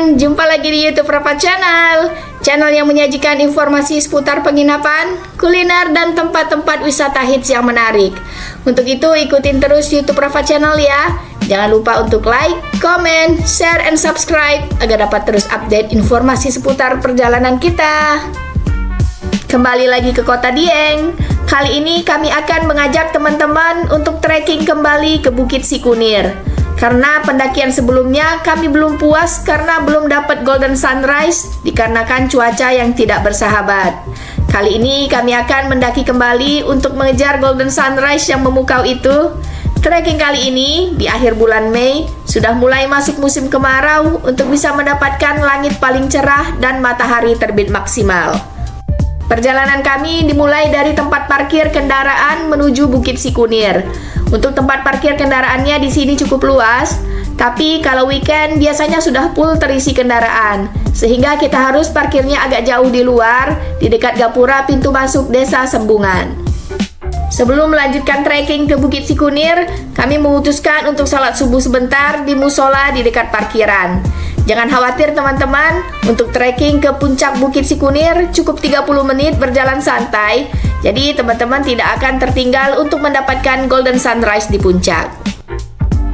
teman-teman, jumpa lagi di YouTube Rafa Channel. Channel yang menyajikan informasi seputar penginapan, kuliner, dan tempat-tempat wisata hits yang menarik. Untuk itu, ikutin terus YouTube Rafa Channel ya. Jangan lupa untuk like, comment, share, and subscribe agar dapat terus update informasi seputar perjalanan kita. Kembali lagi ke Kota Dieng. Kali ini kami akan mengajak teman-teman untuk trekking kembali ke Bukit Sikunir. Karena pendakian sebelumnya kami belum puas karena belum dapat golden sunrise dikarenakan cuaca yang tidak bersahabat. Kali ini kami akan mendaki kembali untuk mengejar golden sunrise yang memukau itu. Trekking kali ini di akhir bulan Mei sudah mulai masuk musim kemarau untuk bisa mendapatkan langit paling cerah dan matahari terbit maksimal. Perjalanan kami dimulai dari tempat parkir kendaraan menuju Bukit Sikunir. Untuk tempat parkir kendaraannya di sini cukup luas, tapi kalau weekend biasanya sudah full terisi kendaraan, sehingga kita harus parkirnya agak jauh di luar, di dekat gapura pintu masuk Desa Sembungan. Sebelum melanjutkan trekking ke Bukit Sikunir, kami memutuskan untuk salat subuh sebentar di musola di dekat parkiran. Jangan khawatir teman-teman, untuk trekking ke puncak Bukit Sikunir cukup 30 menit berjalan santai, jadi teman-teman tidak akan tertinggal untuk mendapatkan golden sunrise di puncak.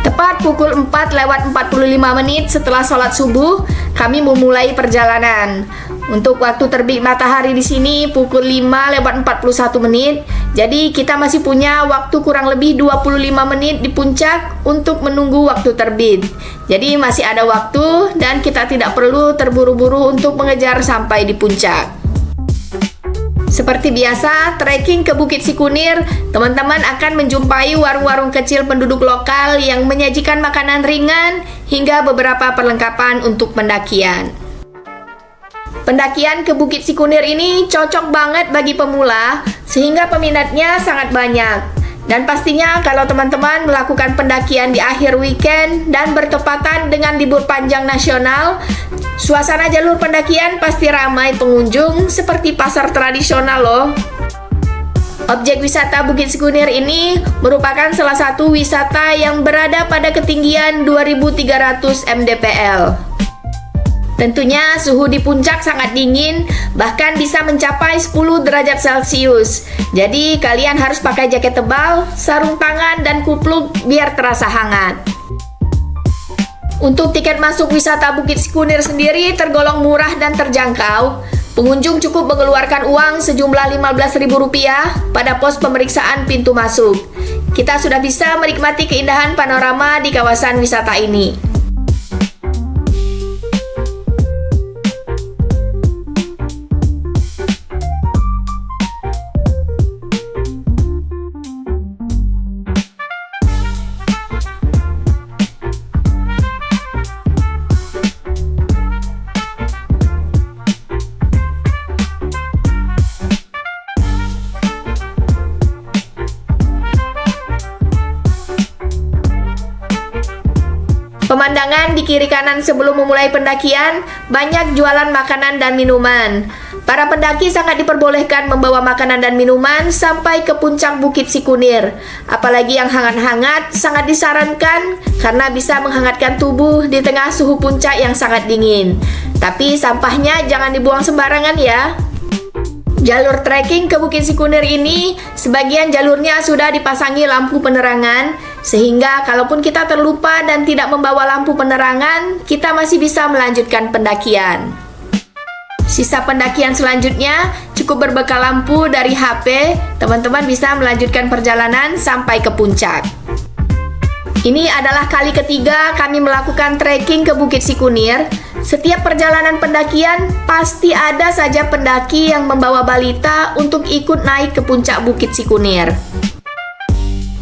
Tepat pukul 4:45 setelah sholat subuh, kami memulai perjalanan. Untuk waktu terbit matahari di sini pukul 5:41, jadi kita masih punya waktu kurang lebih 25 menit di puncak untuk menunggu waktu terbit. Jadi masih ada waktu dan kita tidak perlu terburu-buru untuk mengejar sampai di puncak. Seperti biasa, trekking ke Bukit Sikunir, teman-teman akan menjumpai warung-warung kecil penduduk lokal yang menyajikan makanan ringan hingga beberapa perlengkapan untuk pendakian. Pendakian ke Bukit Sikunir ini cocok banget bagi pemula, sehingga peminatnya sangat banyak. Dan pastinya kalau teman-teman melakukan pendakian di akhir weekend dan bertepatan dengan libur panjang nasional, suasana jalur pendakian pasti ramai pengunjung seperti pasar tradisional loh. Objek wisata Bukit Sikunir ini merupakan salah satu wisata yang berada pada ketinggian 2300 mdpl. Tentunya suhu di puncak sangat dingin, bahkan bisa mencapai 10 derajat Celcius. Jadi kalian harus pakai jaket tebal, sarung tangan, dan kupluk biar terasa hangat. Untuk tiket masuk wisata Bukit Sikunir sendiri tergolong murah dan terjangkau. Pengunjung cukup mengeluarkan uang sejumlah Rp15.000 pada pos pemeriksaan pintu masuk. Kita sudah bisa menikmati keindahan panorama di kawasan wisata ini. Pemandangan di kiri kanan sebelum memulai pendakian, banyak jualan makanan dan minuman. Para pendaki sangat diperbolehkan membawa makanan dan minuman sampai ke puncak Bukit Sikunir. Apalagi yang hangat-hangat sangat disarankan karena bisa menghangatkan tubuh di tengah suhu puncak yang sangat dingin. Tapi sampahnya jangan dibuang sembarangan ya. Jalur trekking ke Bukit Sikunir ini, sebagian jalurnya sudah dipasangi lampu penerangan, sehingga kalaupun kita terlupa dan tidak membawa lampu penerangan, kita masih bisa melanjutkan pendakian. Sisa pendakian selanjutnya cukup berbekal lampu dari HP, teman-teman bisa melanjutkan perjalanan sampai ke puncak. Ini adalah kali ketiga kami melakukan trekking ke Bukit Sikunir. Setiap perjalanan pendakian pasti ada saja pendaki yang membawa balita untuk ikut naik ke puncak Bukit Sikunir.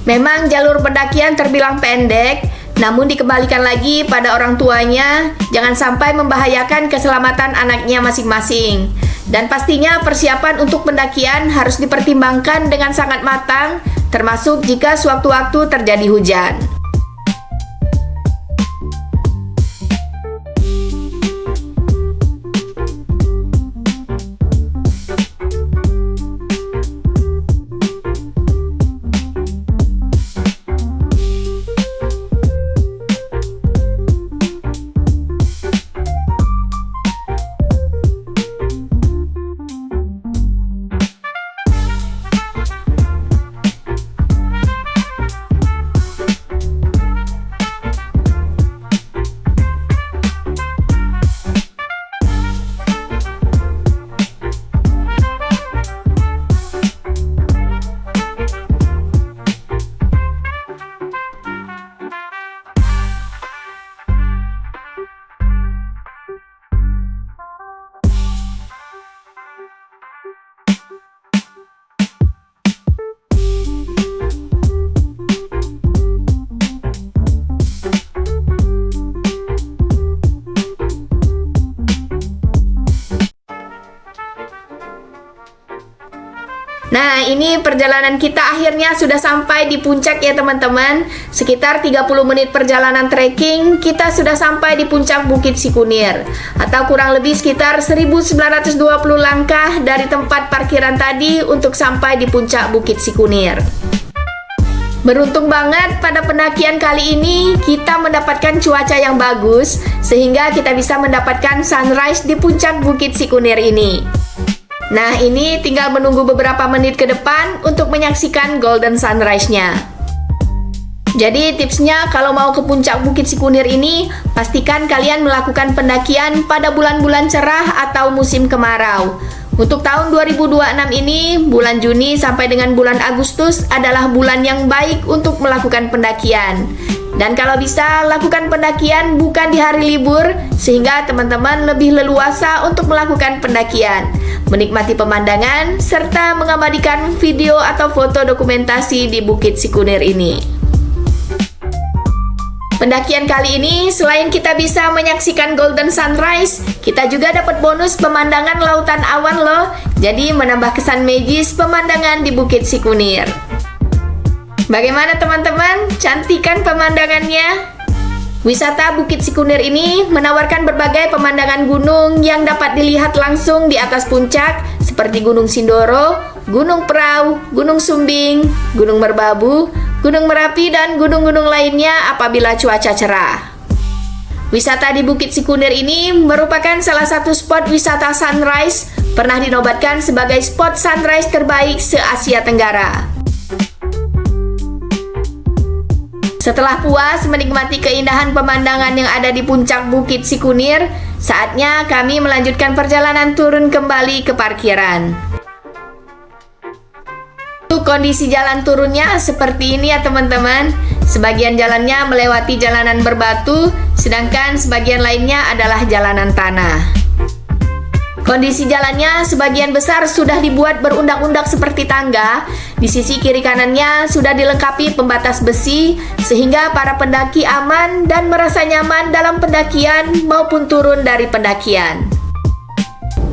Memang jalur pendakian terbilang pendek, namun dikembalikan lagi pada orang tuanya, jangan sampai membahayakan keselamatan anaknya masing-masing. Dan pastinya persiapan untuk pendakian harus dipertimbangkan dengan sangat matang, termasuk jika sewaktu-waktu terjadi hujan. Nah, ini perjalanan kita akhirnya sudah sampai di puncak ya teman-teman. Sekitar 30 menit perjalanan trekking, kita sudah sampai di puncak Bukit Sikunir. Atau kurang lebih sekitar 1920 langkah dari tempat parkiran tadi untuk sampai di puncak Bukit Sikunir. Beruntung banget pada pendakian kali ini kita mendapatkan cuaca yang bagus sehingga kita bisa mendapatkan sunrise di puncak Bukit Sikunir ini. Nah, ini tinggal menunggu beberapa menit ke depan untuk menyaksikan golden sunrise-nya. Jadi tipsnya kalau mau ke puncak Bukit Sikunir ini, pastikan kalian melakukan pendakian pada bulan-bulan cerah atau musim kemarau. Untuk tahun 2026 ini, bulan Juni sampai dengan bulan Agustus adalah bulan yang baik untuk melakukan pendakian. Dan kalau bisa, lakukan pendakian bukan di hari libur, sehingga teman-teman lebih leluasa untuk melakukan pendakian, menikmati pemandangan, serta mengabadikan video atau foto dokumentasi di Bukit Sikunir ini. Pendakian kali ini, selain kita bisa menyaksikan golden sunrise, kita juga dapat bonus pemandangan lautan awan loh. Jadi menambah kesan magis pemandangan di Bukit Sikunir. Bagaimana teman-teman? Cantik kan pemandangannya? Wisata Bukit Sikunir ini menawarkan berbagai pemandangan gunung yang dapat dilihat langsung di atas puncak seperti Gunung Sindoro, Gunung Prau, Gunung Sumbing, Gunung Merbabu, Gunung Merapi, dan gunung-gunung lainnya apabila cuaca cerah. Wisata di Bukit Sikunir ini merupakan salah satu spot wisata sunrise, pernah dinobatkan sebagai spot sunrise terbaik se-Asia Tenggara. Setelah puas menikmati keindahan pemandangan yang ada di puncak Bukit Sikunir, saatnya kami melanjutkan perjalanan turun kembali ke parkiran. Kondisi jalan turunnya seperti ini ya teman-teman. Sebagian jalannya melewati jalanan berbatu, sedangkan sebagian lainnya adalah jalanan tanah. Kondisi jalannya sebagian besar sudah dibuat berundak-undak seperti tangga. Di sisi kiri kanannya sudah dilengkapi pembatas besi sehingga para pendaki aman dan merasa nyaman dalam pendakian maupun turun dari pendakian.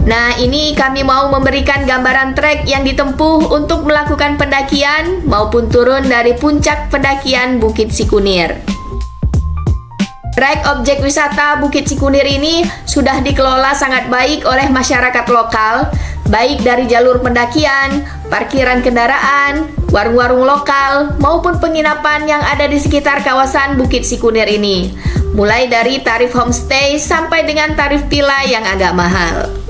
Nah, ini kami mau memberikan gambaran trek yang ditempuh untuk melakukan pendakian maupun turun dari puncak pendakian Bukit Sikunir. Trek objek wisata Bukit Sikunir ini sudah dikelola sangat baik oleh masyarakat lokal, baik dari jalur pendakian, parkiran kendaraan, warung-warung lokal, maupun penginapan yang ada di sekitar kawasan Bukit Sikunir ini. Mulai dari tarif homestay sampai dengan tarif villa yang agak mahal.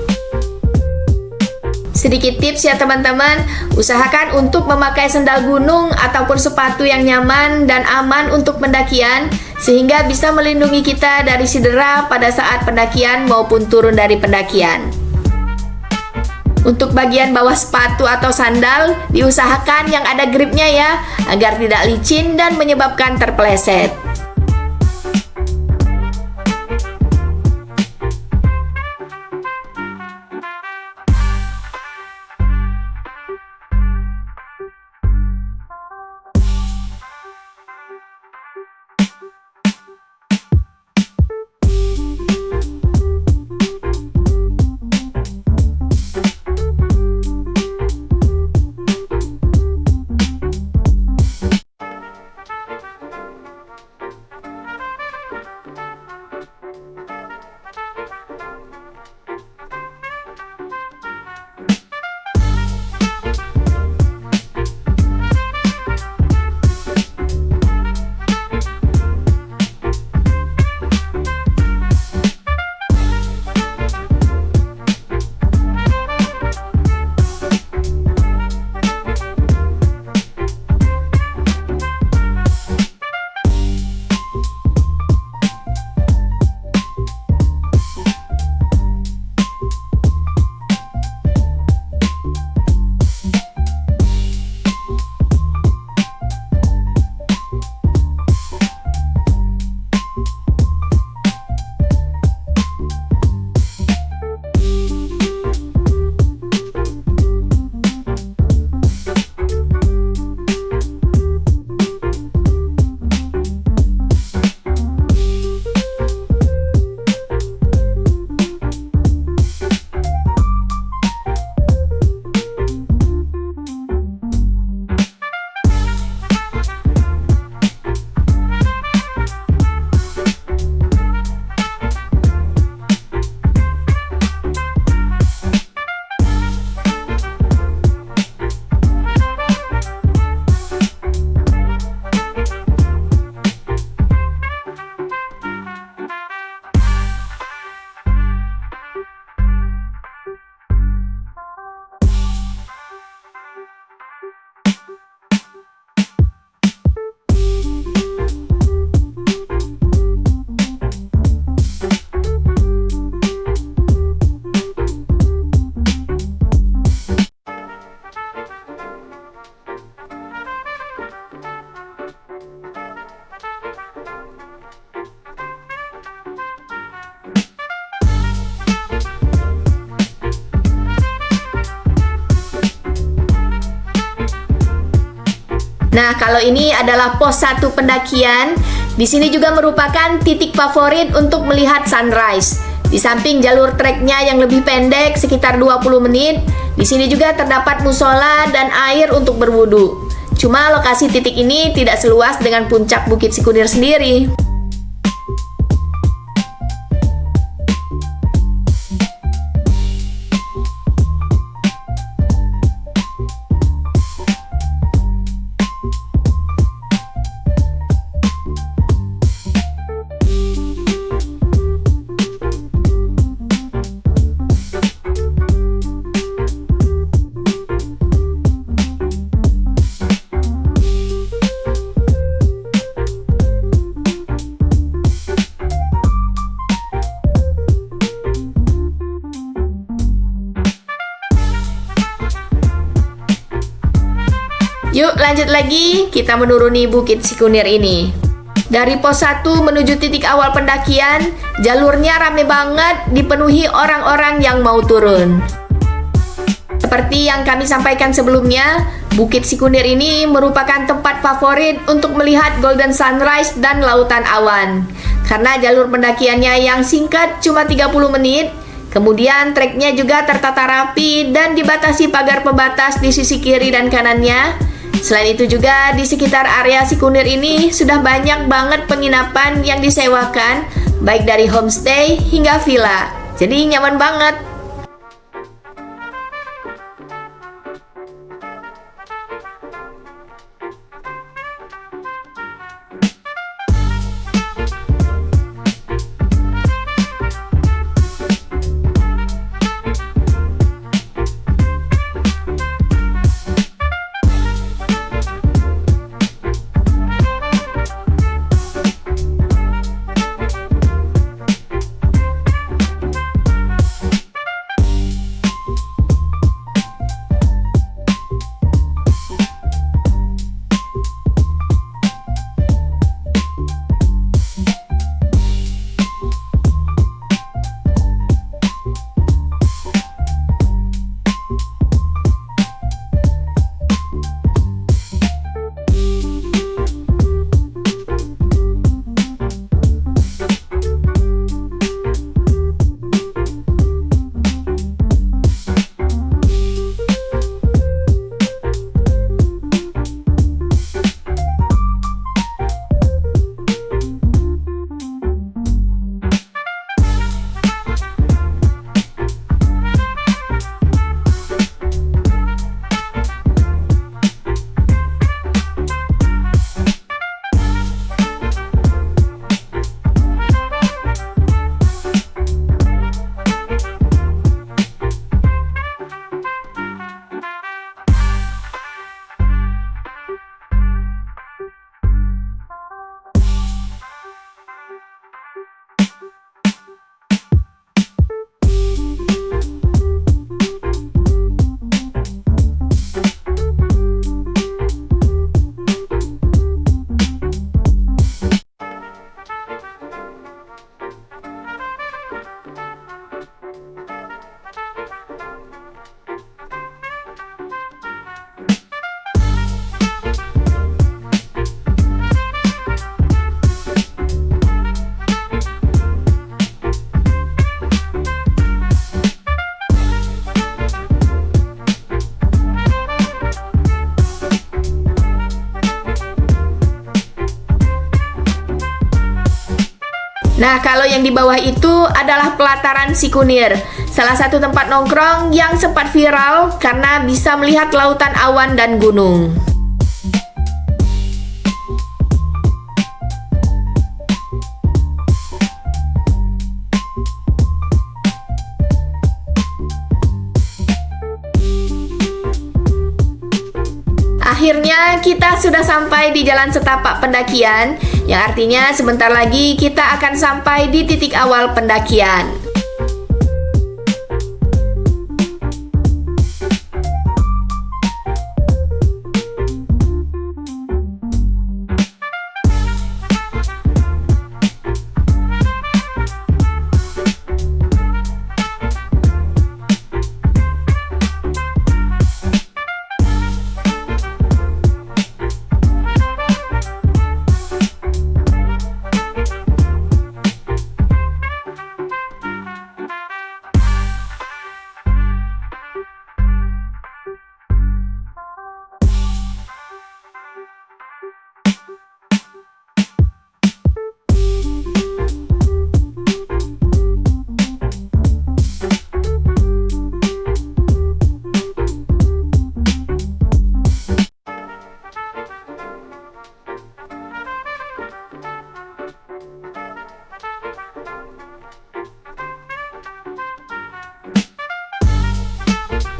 Sedikit tips ya teman-teman, usahakan untuk memakai sendal gunung ataupun sepatu yang nyaman dan aman untuk pendakian, sehingga bisa melindungi kita dari cedera pada saat pendakian maupun turun dari pendakian. Untuk bagian bawah sepatu atau sandal, diusahakan yang ada gripnya ya, agar tidak licin dan menyebabkan terpeleset. Nah, kalau ini adalah pos 1 pendakian. Di sini juga merupakan titik favorit untuk melihat sunrise. Di samping jalur treknya yang lebih pendek sekitar 20 menit, di sini juga terdapat musola dan air untuk berwudu. Cuma lokasi titik ini tidak seluas dengan puncak Bukit Sikunir sendiri. Yuk lanjut lagi, kita menuruni Bukit Sikunir ini. Dari pos 1 menuju titik awal pendakian, jalurnya rame banget, dipenuhi orang-orang yang mau turun. Seperti yang kami sampaikan sebelumnya, Bukit Sikunir ini merupakan tempat favorit untuk melihat golden sunrise dan lautan awan. Karena jalur pendakiannya yang singkat cuma 30 menit, kemudian treknya juga tertata rapi dan dibatasi pagar pembatas di sisi kiri dan kanannya. Selain itu juga di sekitar area Sikunir ini sudah banyak banget penginapan yang disewakan, baik dari homestay hingga villa. Jadi nyaman banget. Nah, kalau yang di bawah itu adalah pelataran Sikunir, salah satu tempat nongkrong yang sempat viral karena bisa melihat lautan awan dan gunung. Akhirnya kita sudah sampai di jalan setapak pendakian, yang artinya sebentar lagi kita akan sampai di titik awal pendakian.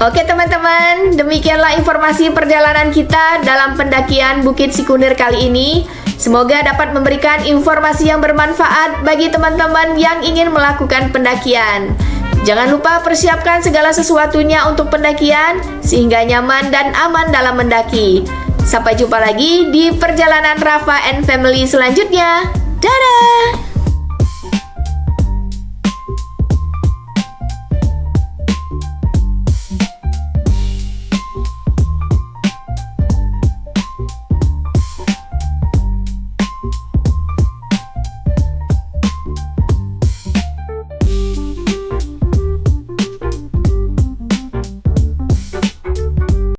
Oke teman-teman, demikianlah informasi perjalanan kita dalam pendakian Bukit Sikunir kali ini. Semoga dapat memberikan informasi yang bermanfaat bagi teman-teman yang ingin melakukan pendakian. Jangan lupa persiapkan segala sesuatunya untuk pendakian sehingga nyaman dan aman dalam mendaki. Sampai jumpa lagi di perjalanan Rafa and Family selanjutnya. Dadah!